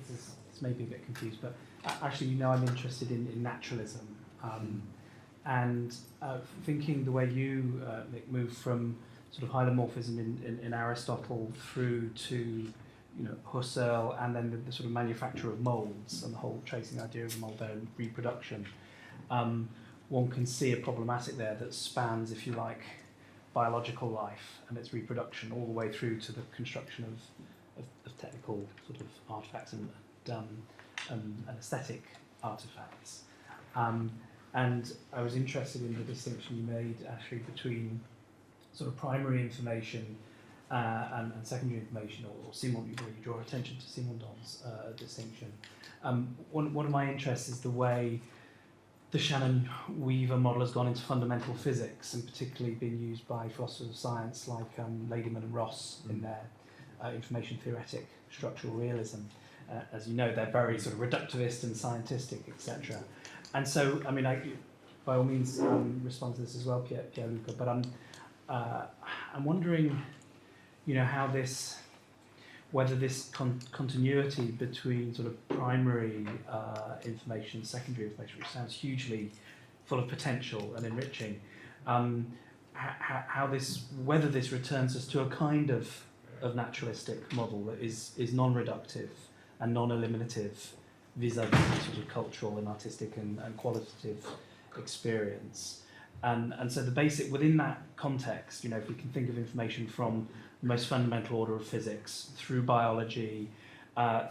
This may be a bit confused, but actually, I'm interested in naturalism, and thinking the way you, Mick, moved from sort of hylomorphism in Aristotle through to, Husserl, and then the sort of manufacture of moulds and the whole tracing idea of mould and reproduction. One can see a problematic there that spans, if you like, biological life and its reproduction all the way through to the construction of technical sort of artifacts and aesthetic artifacts. And I was interested in the distinction you made, Ashley, between sort of primary information and secondary information, or Simondon, you draw attention to Simondon's distinction. One of my interests is the way the Shannon-Weaver model has gone into fundamental physics, and particularly been used by philosophers of science like Ladyman and Ross in their information theoretic structural realism. As you know, they're very sort of reductivist and scientistic, etc. And so, I mean, by all means, respond to this as well, Pierluca. But I'm wondering, how whether this continuity between sort of primary information and secondary information, which sounds hugely full of potential and enriching, whether this returns us to a kind of naturalistic model that is non-reductive and non-eliminative vis-a-vis sort of cultural and artistic and qualitative experience. And so the basic, within that context, if we can think of information from the most fundamental order of physics, through biology,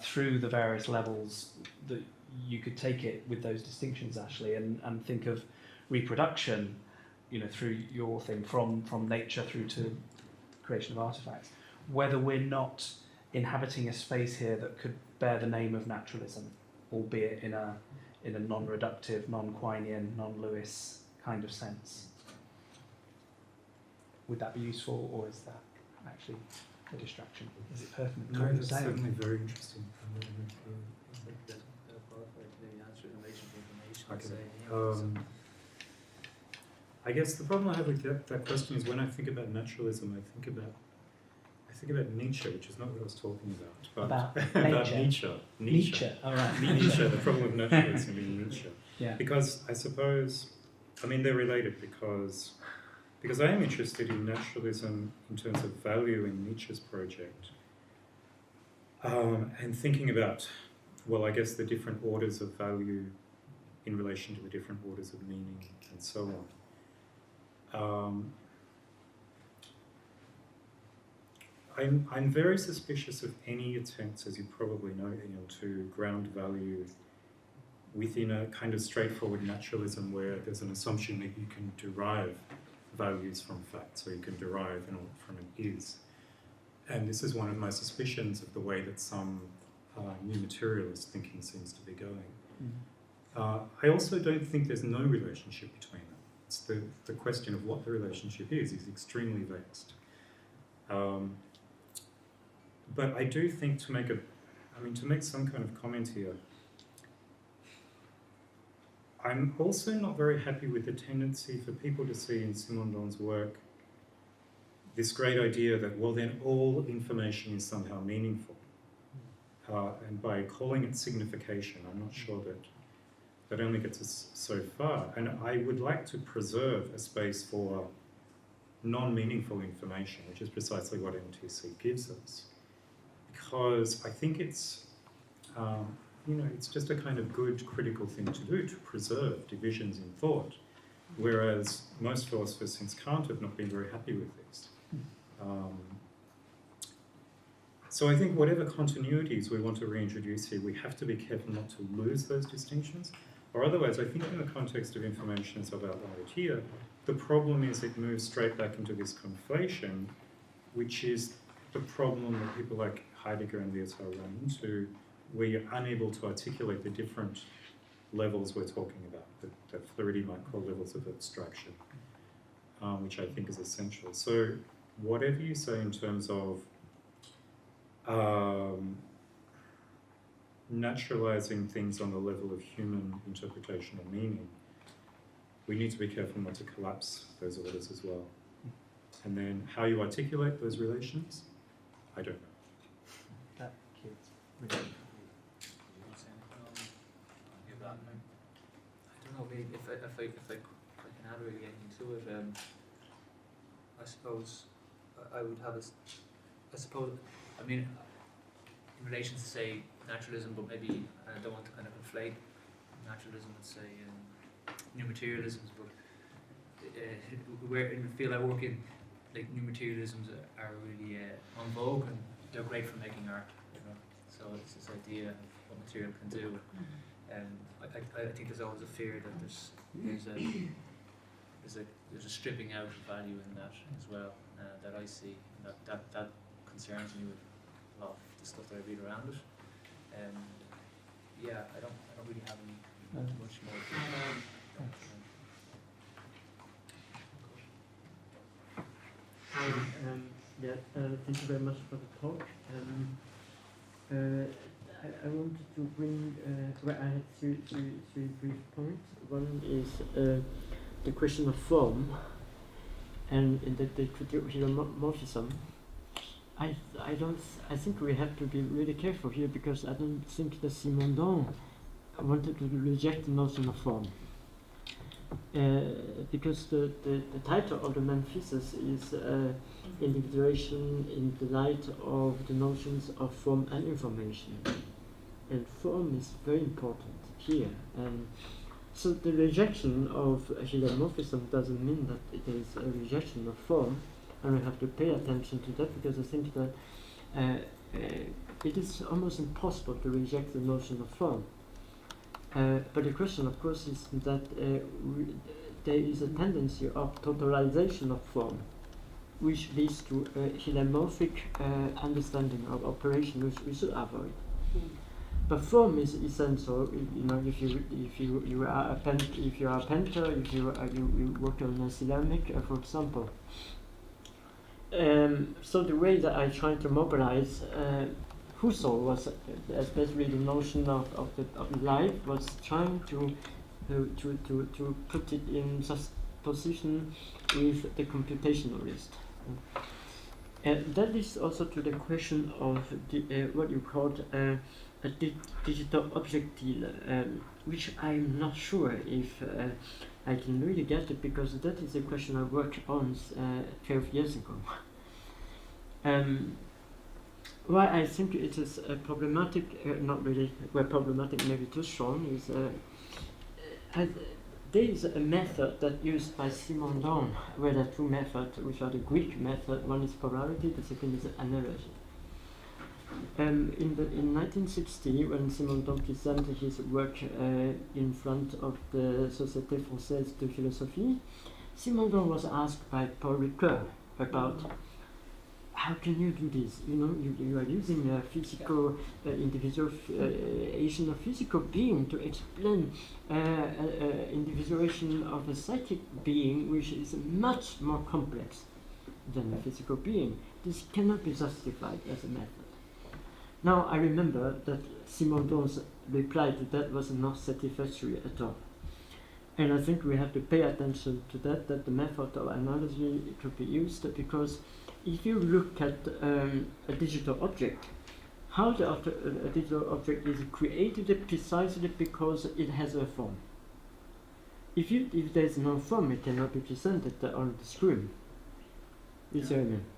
through the various levels that you could take it with those distinctions, Ashley, and think of reproduction, through your thing, from nature through to creation of artifacts, whether we're not inhabiting a space here that could bear the name of naturalism, albeit in a non-reductive, non-Quinean, non-Lewis kind of sense. Would that be useful, or is that actually a distraction? Is it pertinent? No, it's certainly very interesting. Okay. I guess the problem I have with that question is when I think about naturalism, I think about Nietzsche, which is not what I was talking about. But about Nietzsche. Nietzsche. All right. Nietzsche. The problem of naturalism being Nietzsche. Yeah. Because I suppose, they're related because I am interested in naturalism in terms of value in Nietzsche's project, and thinking about, I guess the different orders of value in relation to the different orders of meaning and so on. I'm very suspicious of any attempts, as you probably know, to ground value within a kind of straightforward naturalism where there's an assumption that you can derive values from facts, or you can derive from an is. And this is one of my suspicions of the way that some new materialist thinking seems to be going. I also don't think there's no relationship between them. It's the question of what the relationship is extremely vexed. But I do think to make some kind of comment here, I'm also not very happy with the tendency for people to see in Simondon's work this great idea that, then all information is somehow meaningful. And by calling it signification, I'm not sure that only gets us so far. And I would like to preserve a space for non-meaningful information, which is precisely what MTC gives us. Because I think it's just a kind of good critical thing to do, to preserve divisions in thought, whereas most philosophers since Kant have not been very happy with this. So I think whatever continuities we want to reintroduce here, we have to be careful not to lose those distinctions, or otherwise I think in the context of information as I've outlined here, the problem is it moves straight back into this conflation, which is the problem that people like Heidegger and Lyotard run into, where you're unable to articulate the different levels we're talking about, that Flaherty might call levels of abstraction, which I think is essential. So whatever you say in terms of naturalizing things on the level of human interpretation or meaning, we need to be careful not to collapse those orders as well. And then how you articulate those relations, I don't know. That kid's really I don't know, maybe if I can add really anything to it, I suppose I would have I mean, in relation to say naturalism, but maybe I don't want to kind of conflate naturalism with say new materialisms, but where in the field I work in, like new materialisms are really en vogue and they're great for making art, you know. So it's this idea of what material can do. I think there's always a fear that there's a stripping out of value in that as well that I see, and that concerns me with a lot of the stuff that I read around it. Yeah, I don't really have any much more. Thank you very much for the talk. I wanted to bring, I had three brief points. One is the question of form and the homomorphism. I think we have to be really careful here, because I don't think that Simondon wanted to reject the notion of form. Because the title of the main thesis is individuation in the light of the notions of form and information. And form is very important here. And so the rejection of homomorphism doesn't mean that it is a rejection of form, and we have to pay attention to that, because I think that it is almost impossible to reject the notion of form. But the question, of course, is that there is a tendency of totalization of form, which leads to a helomorphic understanding of operation, which we should avoid. But form is essential. You know, if you are a painter, if you work on a ceramic, for example. So the way that I try to mobilize Husserl was, especially the notion of life, was trying to put it in such position with the computationalist. And that leads also to the question of what you called a digital object deal, which I'm not sure if I can really get it, because that is a question I worked on 12 years ago. Why I think it is problematic, not really, well, problematic, maybe too strong, is there is a method that used by Simondon, where there are two methods, which are the Greek method. One is polarity, the second is analogy. In 1960, when Simondon presented his work in front of the Société Française de Philosophie, Simondon was asked by Paul Ricoeur about how can you do this? You know, you are using a physical individuation of physical being to explain individuation of a psychic being, which is much more complex than a physical being. This cannot be justified as a method. Now I remember that Simondon's reply to that was not satisfactory at all. And I think we have to pay attention to that the method of analogy could be used, because if you look at a digital object, how a digital object is created precisely because it has a form. If there is no form, it cannot be presented on the screen.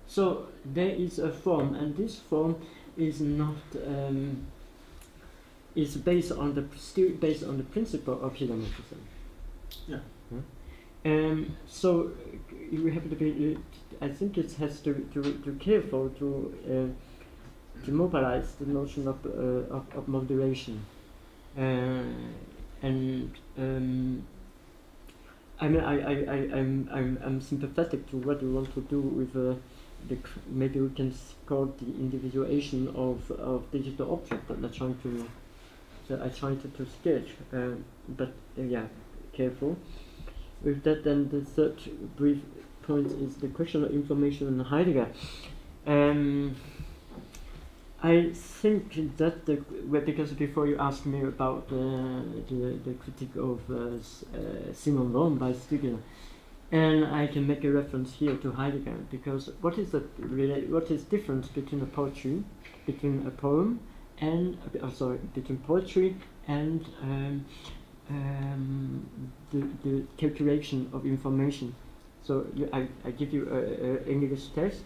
So there is a form, and this form is not is still based on the principle of helomorphism. Yeah. So we have to be. I think it has to careful to mobilize the notion of moderation, and I mean I'm sympathetic to what you want to do with maybe we can call the individuation of digital object that I try to sketch, but yeah, careful with that. Then the third brief point is the question of information and Heidegger. I think that because before you asked me about the critique of Simondon by Stigler, and I can make a reference here to Heidegger, because what is difference between a poetry, between a poem, and between poetry and the calculation of information. So I give you an English text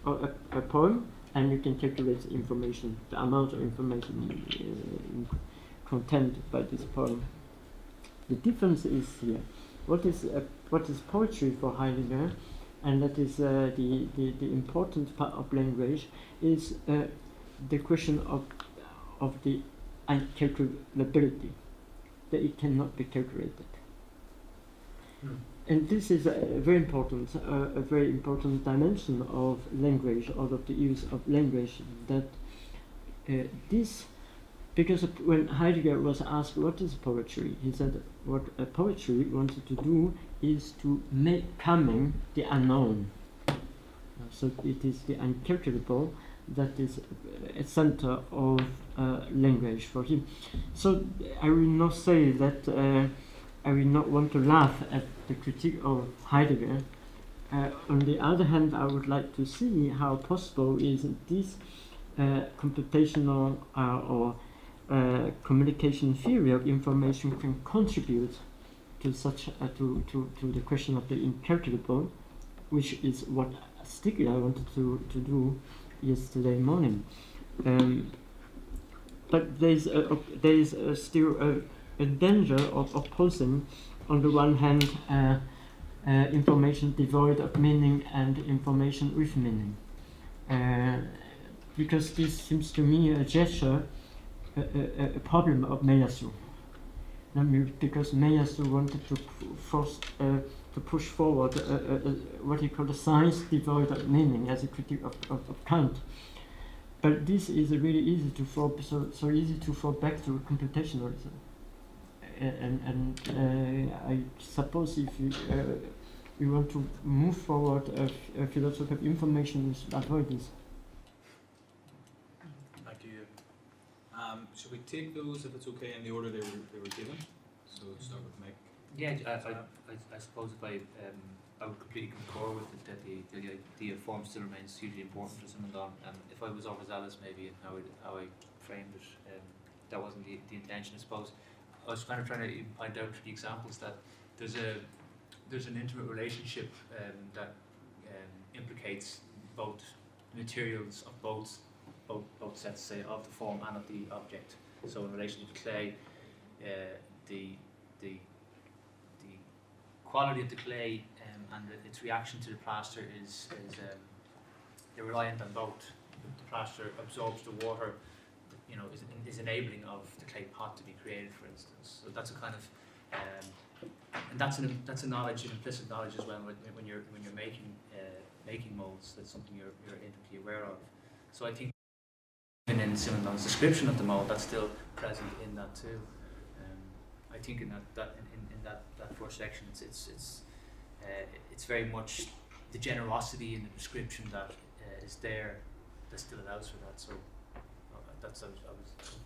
or a poem, and you can calculate the information, the amount of information contained by this poem. The difference is here. What is poetry for Heidegger, and that is the important part of language, is the question of the incalculability, that it cannot be calculated. And this is a very important dimension of language, or of the use of language. That because when Heidegger was asked what is poetry, he said what a poetry wanted to do is to make coming the unknown. So it is the incalculable that is a center of language for him. So I will not say that. I will not want to laugh at the critique of Heidegger. On the other hand, I would like to see how possible is this computational or communication theory of information can contribute to such to the question of the incalculable, which is what Stigler wanted to do yesterday morning. But there is still a danger of opposing, on the one hand, information devoid of meaning and information with meaning. Because this seems to me a gesture, a problem of Meyasu. Because Meyasu wanted to push forward what he called a science devoid of meaning as a critique of Kant. But this is really easy to fall, so easy to fall back to computationalism. And I suppose if we want to move forward a philosophy of information, we should avoid this. Thank you. Should we take those, if it's okay, in the order they were given? So start with Mick. Yeah, I suppose if I would completely concur with it, that the idea of form still remains hugely important for Simondon. If I was overzealous maybe in how I framed it, that wasn't the intention, I suppose. I was kind of trying to point out through the examples that there's an intimate relationship that implicates both materials of both sets, say, of the form and of the object. So in relation to the clay, the quality of the clay and its reaction to the plaster is they're reliant on both. The plaster absorbs the water, is enabling of the clay pot to be created, for instance. So that's a kind of, and that's a knowledge, an implicit knowledge as well. When you're making molds, that's something you're intimately aware of. So I think even in Simondon's description of the mold, that's still present in that too. I think in that first section, it's very much the generosity in the description that is there that still allows for that. So. I was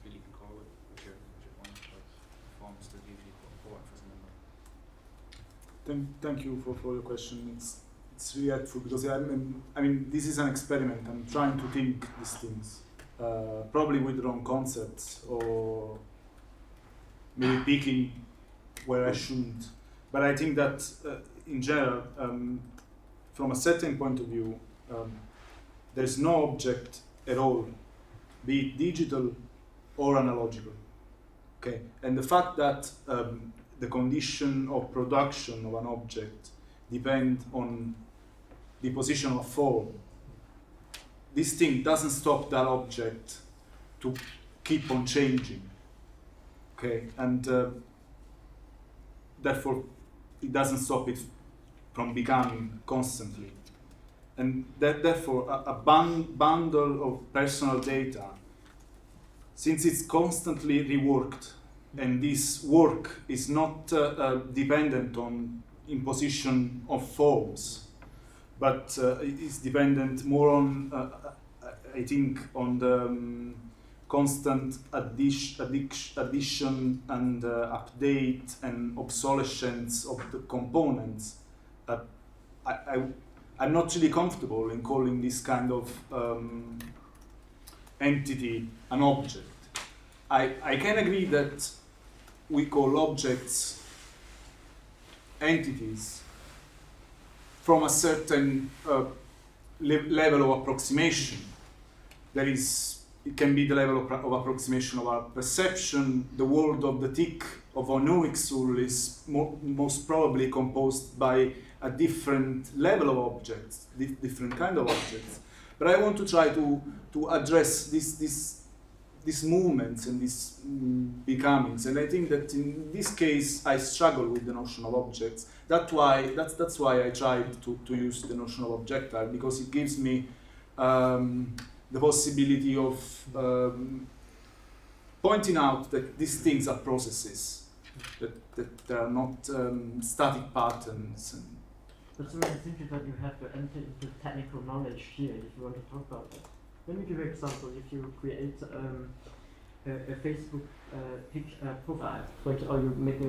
really concur with your point about form still hugely important for Simondon. Thank you for your question. It's really helpful because I mean this is an experiment. I'm trying to think these things, probably with the wrong concepts or maybe picking where I shouldn't. But I think that in general, from a certain point of view, there's no object at all, be it digital or analogical. Okay, and the fact that the condition of production of an object depend on the position of form, this thing doesn't stop that object to keep on changing. Okay, and therefore it doesn't stop it from becoming constantly. And therefore a bundle of personal data, since it's constantly reworked, and this work is not dependent on imposition of forms, but is dependent more on I think on the constant addition and update and obsolescence of the components, I'm not really comfortable in calling this kind of entity an object. I can agree that we call objects entities from a certain level of approximation. That is, it can be the level of approximation of our perception. The world of the tick of our Nuixul is most probably composed by a different level of objects, different kind of objects. But I want to try to address these movements and these becomings, and I think that in this case I struggle with the notion of objects. That's why I tried to use the notion of objectile, because it gives me the possibility of pointing out that these things are processes, that they are not static patterns. But so I think that you have to enter into technical knowledge here if you want to talk about that. Let me give you an example. If you create a Facebook profile, for example, or you make a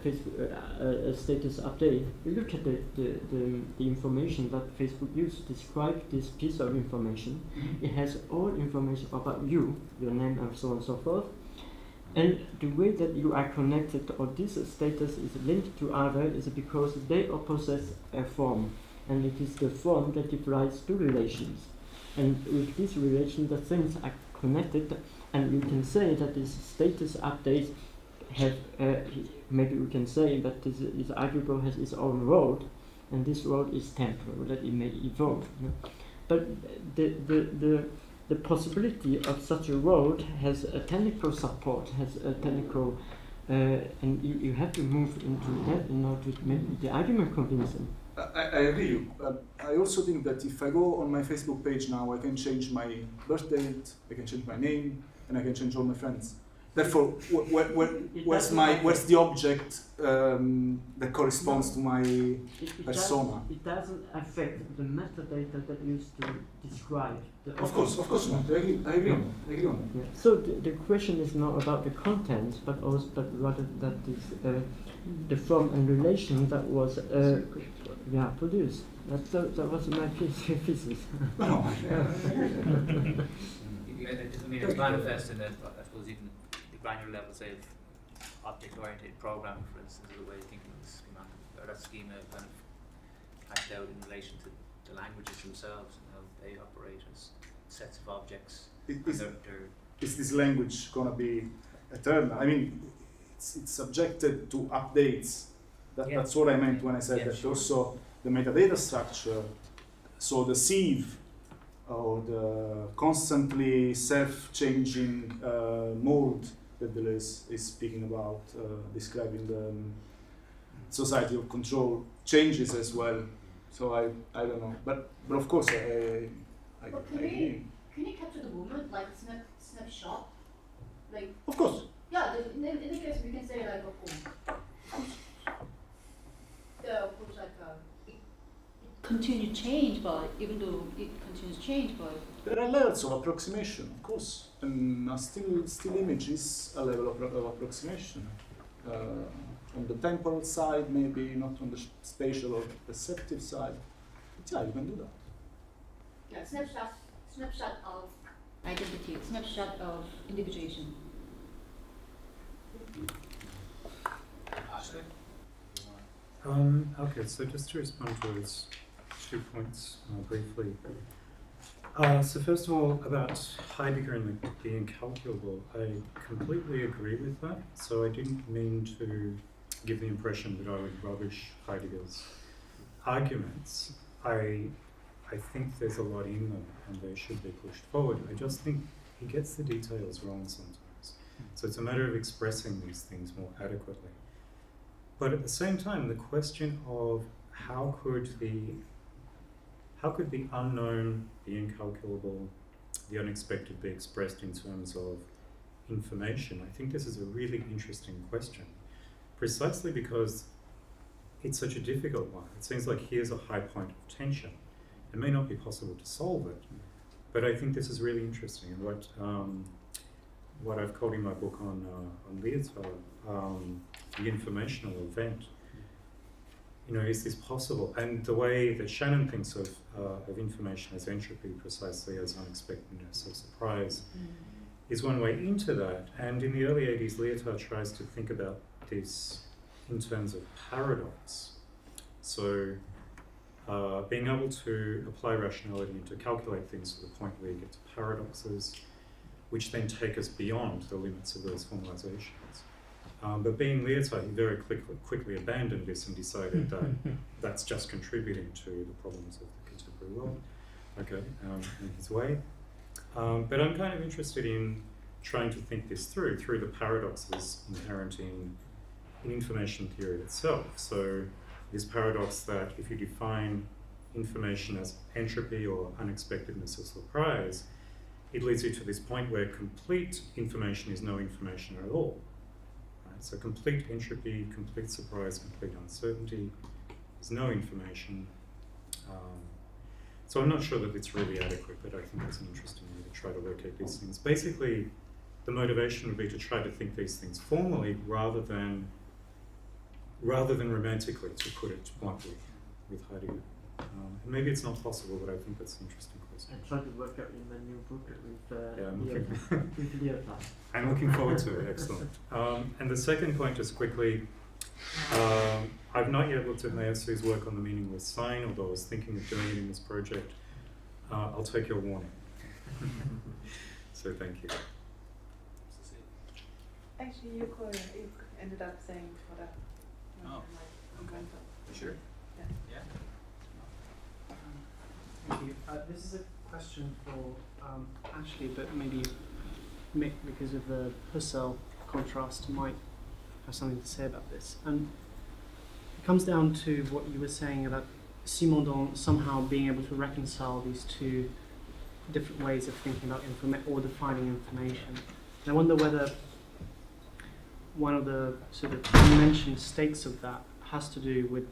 Facebook a status update, you look at the information that Facebook used to describe this piece of information. It has all information about you, your name, and so on and so forth. And the way that you are connected, or this status is linked to other, is because they all possess a form, and it is the form that gives rise to relations. And with this relation, the things are connected, and you can say that this status update have, maybe we can say that this arguable has its own road, and this road is temporal, that it may evolve. You know? But the possibility of such a road has a technical support, has a technical, and you have to move into that in order to make the argument convincing. I agree. I also think that if I go on my Facebook page now, I can change my birth date, I can change my name, and I can change all my friends. Therefore, where's the object that corresponds to my persona? It doesn't affect the metadata that used to describe the object. Of course not. I agree on that. Yeah. So the question is not about the content, but rather that is the form and relation that was produced. That was my thesis. I mean, it's manifested at, I suppose, even the granular level, say, of object-oriented programming, for instance, is a way of thinking of the schematic, or that schema kind of hacked out in relation to the languages themselves and how they operate as sets of objects. Is this language going to be eternal? I mean, it's subjected to updates. That's what I meant when I said that. Sure. Also, the metadata structure, so the sieve, or the constantly self-changing mode that Deleuze is speaking about, describing the society of control, changes as well. So I don't know, but of course I agree. Can you capture the movement, like snapshot? Like, of course. Yeah, in the case we can say like of course it continue change, but even though it continues change, but there are levels of approximation, of course, and still image is a level of approximation. On the temporal side, maybe not on the spatial or perceptive side. But yeah, you can do that. Yeah, snapshot of identity, snapshot of individuation. Ashley? Okay, so just to respond to those 2 points briefly. So first of all, about Heidegger and the incalculable, I completely agree with that. So I didn't mean to give the impression that I would rubbish Heidegger's arguments. I think there's a lot in them and they should be pushed forward. I just think he gets the details wrong sometimes. So it's a matter of expressing these things more adequately. But at the same time, the question of how could the unknown, the incalculable, the unexpected be expressed in terms of information, I think this is a really interesting question, precisely because it's such a difficult one. It seems like here's a high point of tension. It may not be possible to solve it, But I think this is really interesting, and what I've called in my book on Lyotard, the informational event. You know, is this possible? And the way that Shannon thinks of information as entropy, precisely as unexpectedness or surprise, is one way into that. And in the early 80s, Lyotard tries to think about this in terms of paradox. So being able to apply rationality and to calculate things to the point where you get to paradoxes, which then take us beyond the limits of those formalizations. But being Lyotard, he very quickly abandoned this and decided that that's just contributing to the problems of the contemporary world, in his way. But I'm kind of interested in trying to think this through the paradoxes inherent in information theory itself. So this paradox that if you define information as entropy or unexpectedness or surprise, it leads you to this point where complete information is no information at all. Right? So complete entropy, complete surprise, complete uncertainty is no information. So I'm not sure that it's really adequate, but I think it's an interesting way to try to locate these things. Basically, the motivation would be to try to think these things formally rather than romantically, to put it bluntly, with Heidegger. And maybe it's not possible, but I think that's an interesting question. I try to work out in my new book with with Lyotard. I'm looking forward to it. Excellent. And the second point, just quickly, I've not yet looked at Mayosu's work on the meaningless sign, although I was thinking of doing it in this project. I'll take your warning. So thank you. Actually, you ended up saying what Oh, okay. Sure. Yeah. Yeah. Thank you. This is a question for Ashley, but maybe Mick, because of the Husserl contrast, might have something to say about this. And it comes down to what you were saying about Simondon somehow being able to reconcile these two different ways of thinking about or defining information. And I wonder whether one of the sort of unmentioned stakes of that has to do with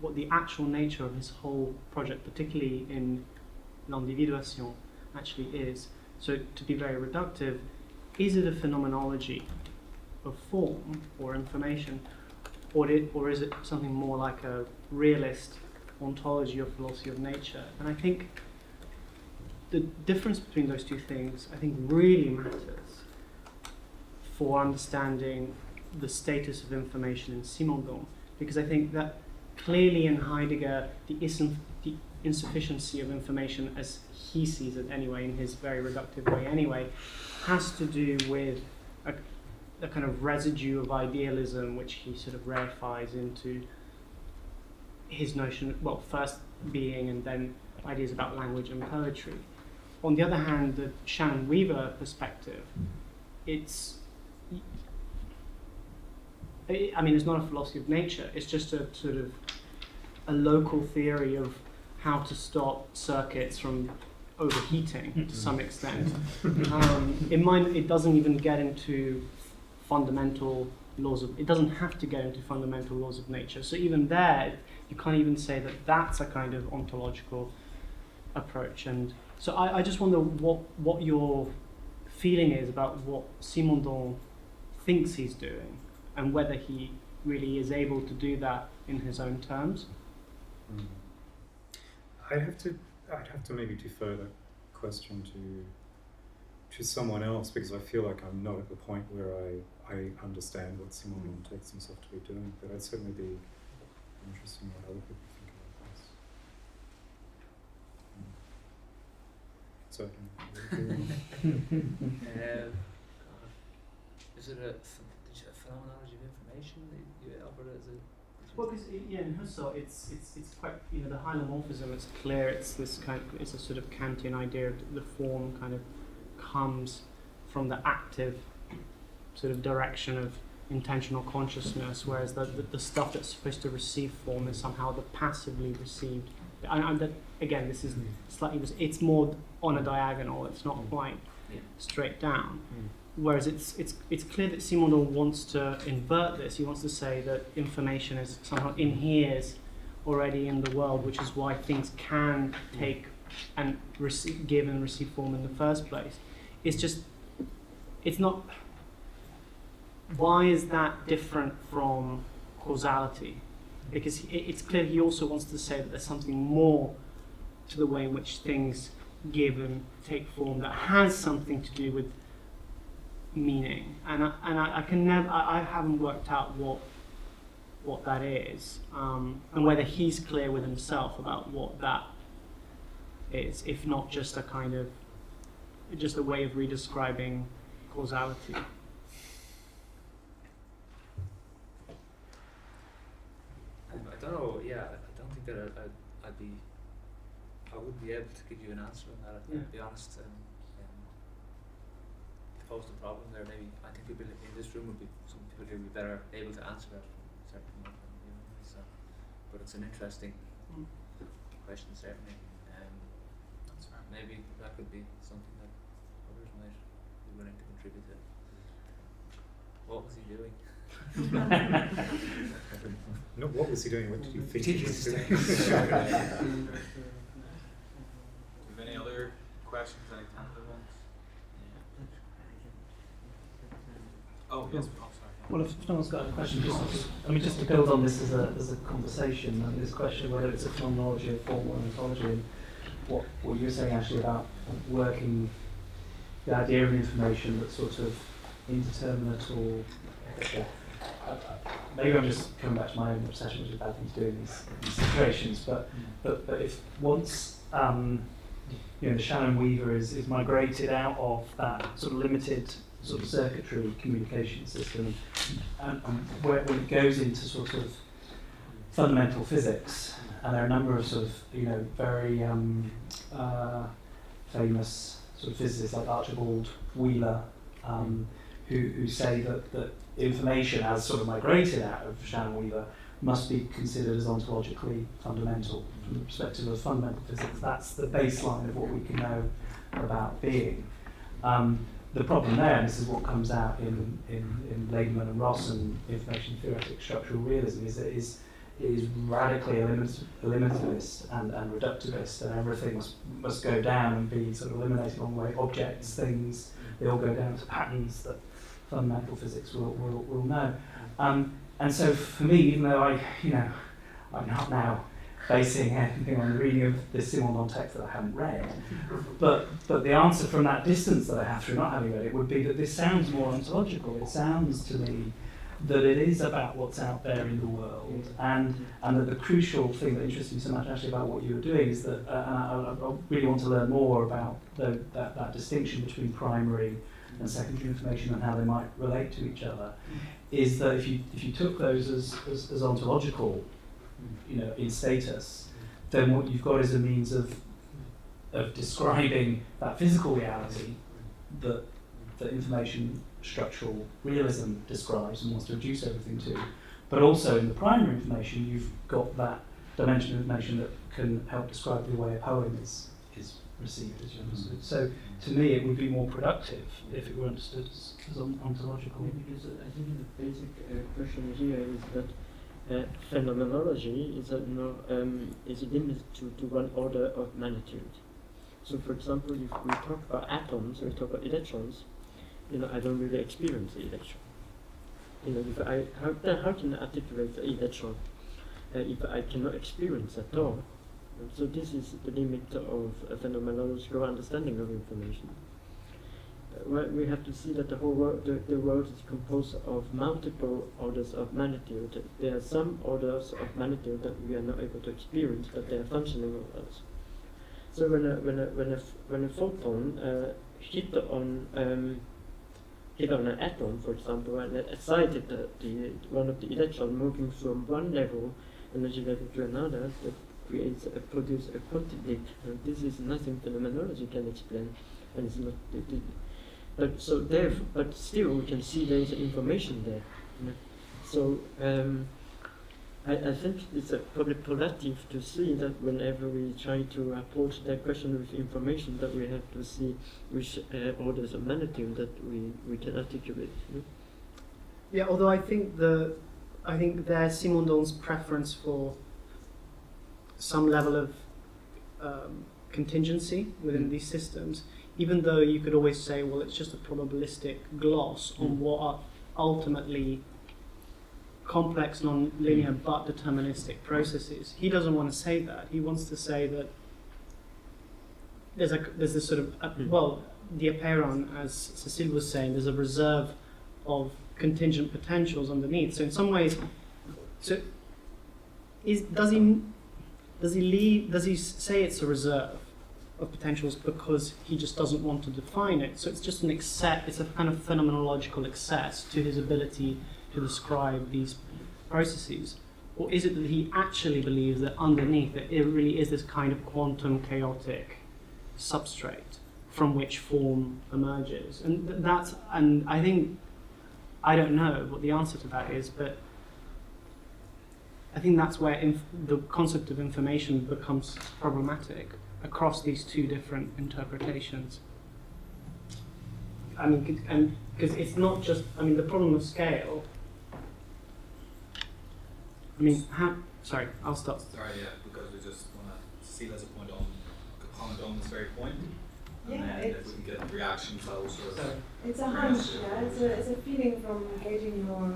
what the actual nature of his whole project, particularly in l'individuation, actually is. So to be very reductive, is it a phenomenology of form or information, or is it something more like a realist ontology or philosophy of nature? And I think the difference between those two things, I think, really matters for understanding the status of information in Simondon, because I think that clearly in Heidegger, the insufficiency of information, as he sees it anyway, in his very reductive way anyway, has to do with a kind of residue of idealism, which he sort of reifies into his notion, well, first being and then ideas about language and poetry. On the other hand, the Shannon Weaver perspective, it's not a philosophy of nature, it's just a sort of a local theory of how to stop circuits from overheating to some extent. It doesn't even get into fundamental laws of, it doesn't have to get into fundamental laws of nature. So even there, you can't even say that that's a kind of ontological approach. And so I just wonder what your feeling is about what Simondon thinks he's doing, and whether he really is able to do that in his own terms. I'd have to maybe defer that question to someone else, because I feel like I'm not at the point where I understand what Simondon takes himself to be doing, but I'd certainly be interested in what other people think about this. So, is it a phenomenology of information that you offer as a? Well, because in Husserl, it's quite, the hylomorphism. It's clear. It's this kind. It's a sort of Kantian idea. The form kind of comes from the active sort of direction of intentional consciousness, whereas the stuff that's supposed to receive form is somehow the passively received. Again, this is slightly. It's more on a diagonal. It's not quite straight down. Whereas it's clear that Simondon wants to invert this. He wants to say that information is somehow inheres already in the world, which is why things can take and give and receive form in the first place. It's not. Why is that different from causality? Because it's clear he also wants to say that there's something more to the way in which things give and take form that has something to do with meaning, and I haven't worked out what that is, and whether he's clear with himself about what that is, if not just a way of redescribing causality. I don't know. Yeah, I don't think that I wouldn't be able to give you an answer on that. To be honest, to pose the problem there, maybe I think people in this room would be some people here would be better able to answer that. Certainly, so, but it's an interesting question, certainly. That's fair. Maybe that could be something that others might be willing to contribute to. What was he doing? Not what was he doing, what did you think he was doing? Do you have any other questions, any tentative ones? Oh, yes. Oh, sorry. Well, if no one's got a question, just to build on this as a conversation, and this question of whether it's a phenomenology or formal ontology, and what you're saying actually about working the idea of information that's sort of indeterminate or maybe I'm just coming back to my own obsession, which is a bad thing to do in these situations. But if once the Shannon Weaver is migrated out of that sort of limited sort of circuitry communication system, and when it goes into sort of fundamental physics, and there are a number of sort of very famous sort of physicists like Archibald Wheeler, who say that information as sort of migrated out of Shannon Weaver must be considered as ontologically fundamental from the perspective of fundamental physics. That's the baseline of what we can know about being. The problem there, and this is what comes out in Lademan and Ross and information theoretic structural realism, is that it is radically eliminativist and reductivist, and everything must go down and be sort of eliminated along the way. Objects, things, they all go down to patterns that fundamental physics will know. And so for me, even though I'm not now basing anything on the reading of this Simondon text that I haven't read, but the answer from that distance that I have through not having read it would be that this sounds more ontological. It sounds to me that it is about what's out there in the world, and that the crucial thing that interests me so much actually about what you were doing is that, and I really want to learn more about that distinction between primary and secondary information and how they might relate to each other, is that if you took those as ontological, in status, then what you've got is a means of describing that physical reality that information structural realism describes and wants to reduce everything to. But also in the primary information, you've got that dimension of information that can help describe the way a poem is received, as you understood. So to me, it would be more productive if it were understood as ontological. Because I think the basic question here is that phenomenology is limited to one order of magnitude. So, for example, if we talk about atoms or we talk about electrons, I don't really experience the electron. How can I articulate the electron if I cannot experience at all? So this is the limit of a phenomenological understanding of information. We have to see that the whole world, the world is composed of multiple orders of magnitude. There are some orders of magnitude that we are not able to experience, but they are functioning orders. So when a photon hit on an atom, for example, and it excited one of the electrons moving from one energy level to another, that produce a quantity. And this is nothing phenomenology can explain, and it's not. But still, we can see there is information there. So I think it's probably productive to see that whenever we try to approach that question with information, that we have to see which orders of magnitude that we can articulate. Yeah, although I think there's Simondon's preference for some level of contingency within these systems, even though you could always say, well, it's just a probabilistic gloss on what are ultimately complex, non-linear, but deterministic processes. He doesn't want to say that. He wants to say that there's this sort of, well, the apeiron, as Cecile was saying, there's a reserve of contingent potentials underneath. So in some ways, does he say it's a reserve of potentials because he just doesn't want to define it? So it's just it's a kind of phenomenological excess to his ability to describe these processes? Or is it that he actually believes that underneath it really is this kind of quantum chaotic substrate from which form emerges? And I think, I don't know what the answer to that is, but I think that's where the concept of information becomes problematic across these two different interpretations. I mean, and because it's not just, I mean, the problem of scale. I mean, sorry, I'll stop. Sorry, yeah, because we just want to see as a point on, comment on this very point. And Yeah, then if we can get reactions, I'll sort of. It's a hunch, yeah. It's a feeling from engaging your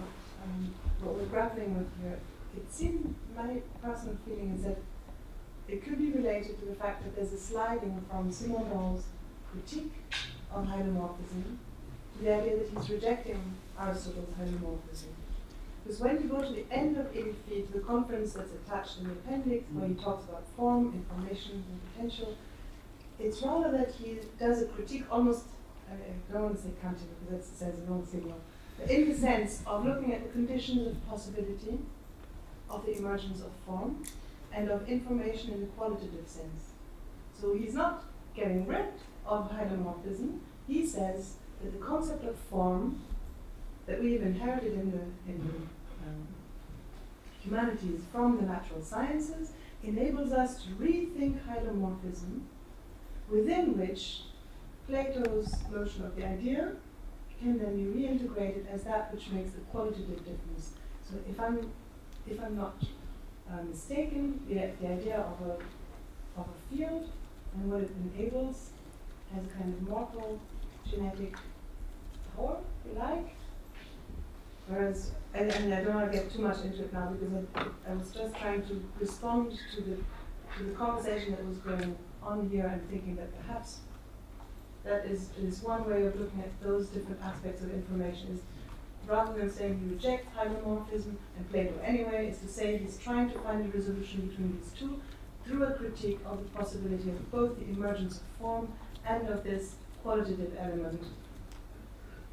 what we're grappling with here. It seemed, my personal feeling is that it could be related to the fact that there's a sliding from Simondon's critique of hylomorphism to the idea that he's rejecting Aristotle's hylomorphism. Because when you go to the end of Edify, to the conference that's attached in the appendix, where he talks about form, information, and potential, it's rather that he does a critique almost, I don't want to say Kantian because that says the wrong signal, but in the sense of looking at the conditions of possibility, of the emergence of form, and of information in the qualitative sense. So he's not getting rid of hylomorphism. He says that the concept of form that we've inherited in the humanities from the natural sciences enables us to rethink hylomorphism, within which Plato's notion of the idea can then be reintegrated as that which makes the qualitative difference. So if I'm not mistaken, the idea of a field and what it enables has a kind of morpho genetic power, if you like. Whereas, and I don't want to get too much into it now because I was just trying to respond to the conversation that was going on here and thinking that perhaps that is one way of looking at those different aspects of information, is rather than saying he rejects hylomorphism and Plato anyway, is to say he's trying to find a resolution between these two through a critique of the possibility of both the emergence of form and of this qualitative element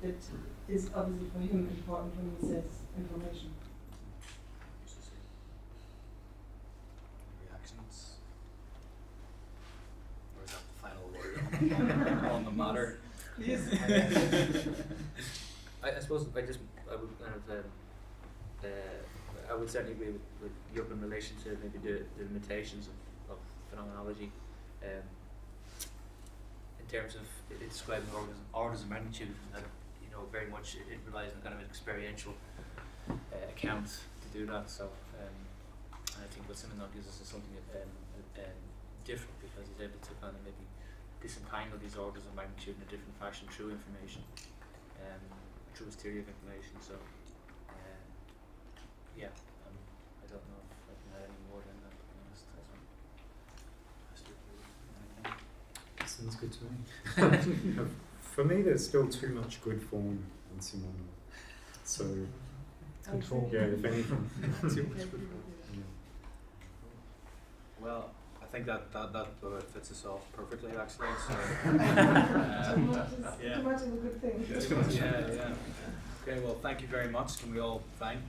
that is obviously for him important when he says information. Reactions? Or is that the final word on the matter? Yes. I suppose I would kind of I would certainly agree with Job in relation to maybe the limitations of phenomenology in terms of it describing orders of magnitude, and very much it relies on kind of an experiential account to do that. So and I think what Simondon gives us is something different, because he's able to kind of maybe disentangle these orders of magnitude in a different fashion through information, through his theory of information. So yeah, I don't know if I can add any more than that, to be honest. Sounds good to me. For me, there's still too much good form in Simondon. So, Control. yeah, if anything. Too much good form. Yeah. Well, I think that fits us off perfectly, actually. So, Too much is a good thing. Yeah. Okay, well, thank you very much. Can we all thank?